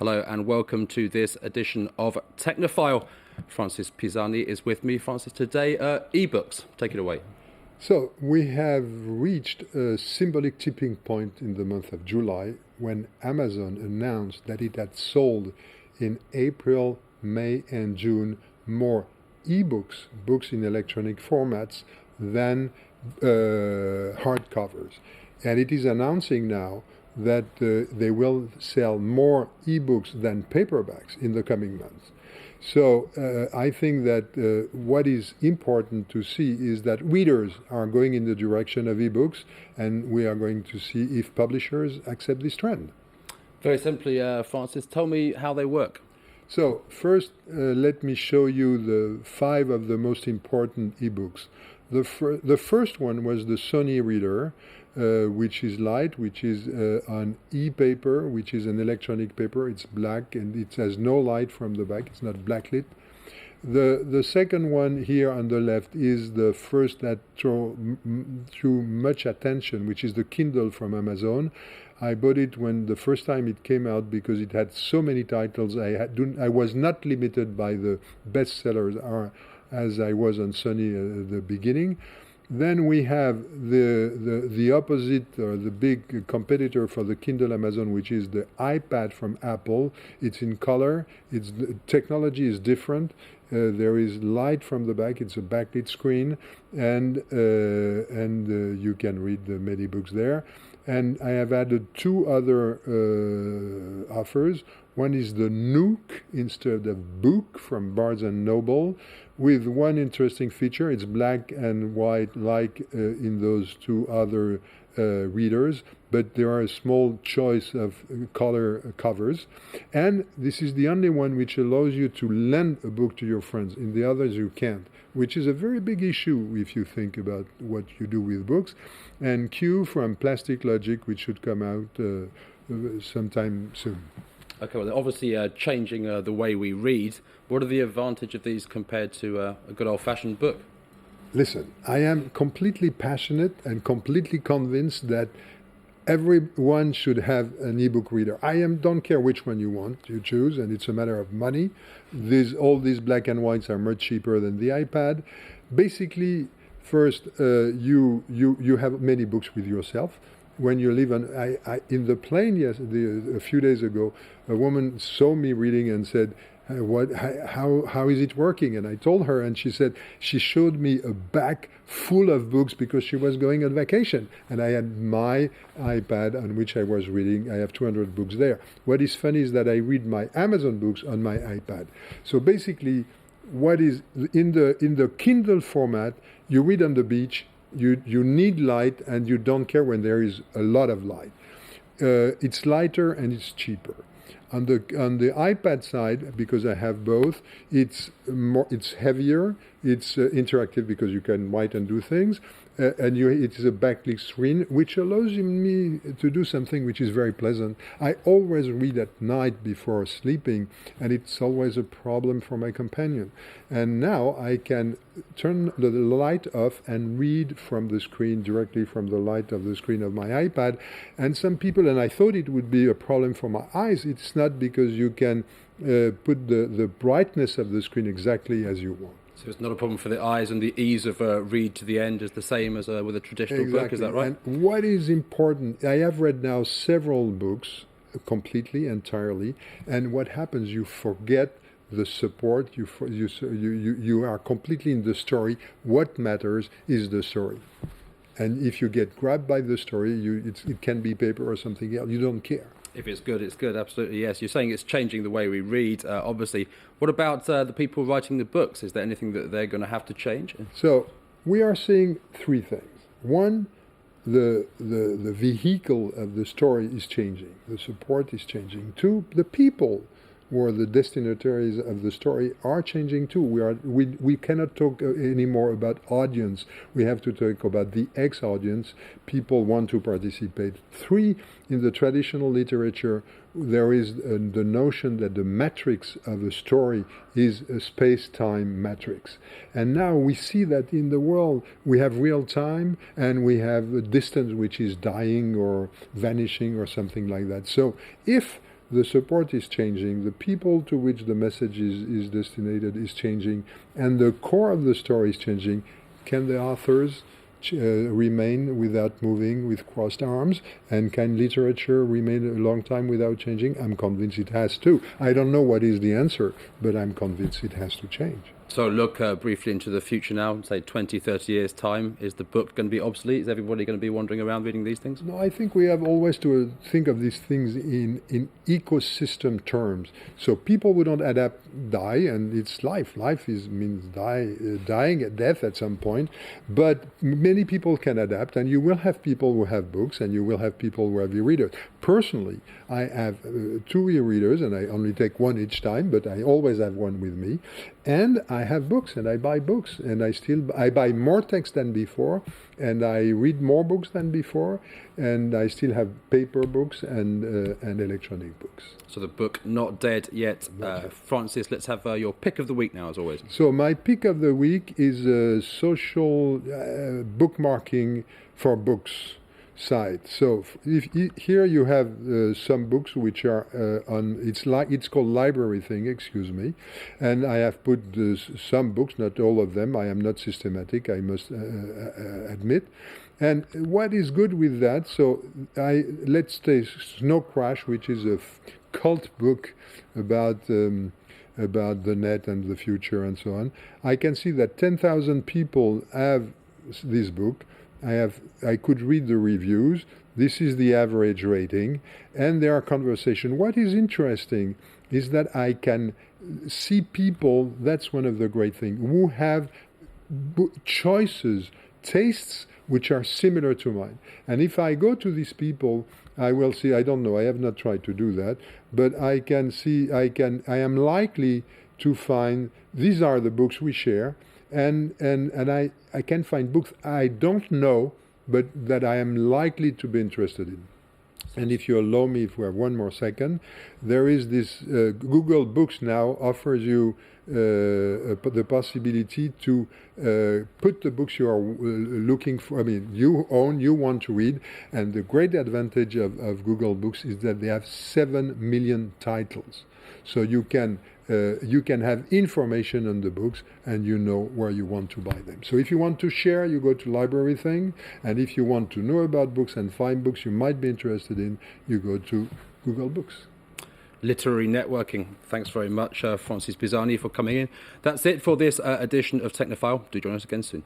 Hello and welcome to this edition of Technophile. Francis Pisani is with me. Francis, today, ebooks. Take it away. So we have reached a symbolic tipping point in the month of July when Amazon announced that it had sold in April, May and June more ebooks, books in electronic formats, than hardcovers. And it is announcing now that they will sell more ebooks than paperbacks in the coming months. So I think that what is important to see is that readers are going in the direction of ebooks, and we are going to see if publishers accept this trend. Very simply, Francis, tell me how they work. So first, let me show you the 5 of the most important ebooks. The first one was the Sony Reader, which is light, which is on e-paper, which is an electronic paper. It's black and it has no light from the back. It's not backlit. The second one here on the left is the first that drew much attention, which is the Kindle from Amazon. I bought it when the first time it came out because it had so many titles. I was not limited by the bestsellers as I was on Sony at the beginning. Then we have the opposite, or the big competitor for the Kindle Amazon, which is the iPad from Apple. It's in color. The technology is different. There is light from the back. It's a backlit screen, and you can read many books there. And I have added 2 other offers. One is the Nook instead of Book from Barnes & Noble, with one interesting feature. It's black and white like in those 2 other readers, but there are a small choice of color covers. And this is the only one which allows you to lend a book to your friends. In the others you can't, which is a very big issue if you think about what you do with books. And Q from Plastic Logic, which should come out sometime soon. Okay, well, they're obviously changing the way we read. What are the advantages of these compared to a good old-fashioned book? Listen, I am completely passionate and completely convinced that everyone should have an ebook reader. Don't care which one you choose, and it's a matter of money. All these black and whites are much cheaper than the iPad. Basically, first, you have many books with yourself. When you live in the plane a few days ago, a woman saw me reading and said, how is it working? And I told her, and she said she showed me a bag full of books because she was going on vacation. And I had my iPad on which I was reading. I have 200 books there. What is funny is that I read my Amazon books on my iPad. So basically, what is in the Kindle format, you read on the beach. You need light, and you don't care when there is a lot of light. It's lighter and it's cheaper. On the iPad side, because I have both, it's heavier. It's interactive because you can write and do things, and it is a backlit screen, which allows me to do something which is very pleasant. I always read at night before sleeping, and it's always a problem for my companion. And now I can turn the light off and read from the screen, directly from the light of the screen of my iPad. And some people, and I thought it would be a problem for my eyes, it's not, because you can put the brightness of the screen exactly as you want. So it's not a problem for the eyes, and the ease of read to the end is the same as with a traditional book, is that right? And what is important, I have read now several books completely, entirely, and what happens, you forget the support, you are completely in the story. What matters is the story. And if you get grabbed by the story, it can be paper or something else, you don't care. If it's good, it's good, absolutely, yes. You're saying it's changing the way we read, obviously. What about the people writing the books? Is there anything that they're going to have to change? So we are seeing 3 things. One, the vehicle of the story is changing. The support is changing. 2, the people who are the destinataries of the story are changing too. We cannot talk anymore about audience. We have to talk about the ex-audience. People want to participate. 3, in the traditional literature, there is the notion that the matrix of a story is a space-time matrix. And now we see that in the world we have real time and we have a distance which is dying or vanishing or something like that. So if the support is changing, the people to which the message is destinated is changing, and the core of the story is changing. Can the authors remain without moving with crossed arms? And can literature remain a long time without changing? I'm convinced it has to. I don't know what is the answer, but I'm convinced it has to change. So look briefly into the future now, say 20, 30 years' time. Is the book going to be obsolete? Is everybody going to be wandering around reading these things? No, I think we have always to think of these things in ecosystem terms. So people who don't adapt die, and it's life. Life means dying, death at some point. But many people can adapt, and you will have people who have books, and you will have people who have e-readers. Personally, I have 2 e-readers, and I only take one each time, but I always have one with me. And I have books, and I buy books, and I buy more text than before, and I read more books than before, and I still have paper books and electronic books. So the book not dead yet. Francis, let's have your pick of the week now, as always. So my pick of the week is social bookmarking for books site. So here you have some books which are on. It's called Library Thing. Excuse me, and I have put some books, not all of them. I am not systematic, I must admit. And what is good with that? So let's say Snow Crash, which is a cult book about the net and the future and so on. I can see that 10,000 people have this book. I could read the reviews. This is the average rating, and there are conversations. What is interesting is that I can see people, that's one of the great things, who have choices, tastes which are similar to mine. And if I go to these people, I will see, I don't know, I have not tried to do that, but I can see, I am likely to find, these are the books we share, and I can find books I don't know, but that I am likely to be interested in. And if you allow me, if we have one more second, there is this, Google Books now offers you the possibility to put the books you are looking for, you own, you want to read, and the great advantage of Google Books is that they have 7 million titles. So you can have information on the books, and you know where you want to buy them. So if you want to share, you go to Library Thing, and if you want to know about books and find books you might be interested in, you go to Google Books. Literary networking. Thanks very much, Francis Pisani, for coming in. That's it for this edition of Technophile. Do join us again soon.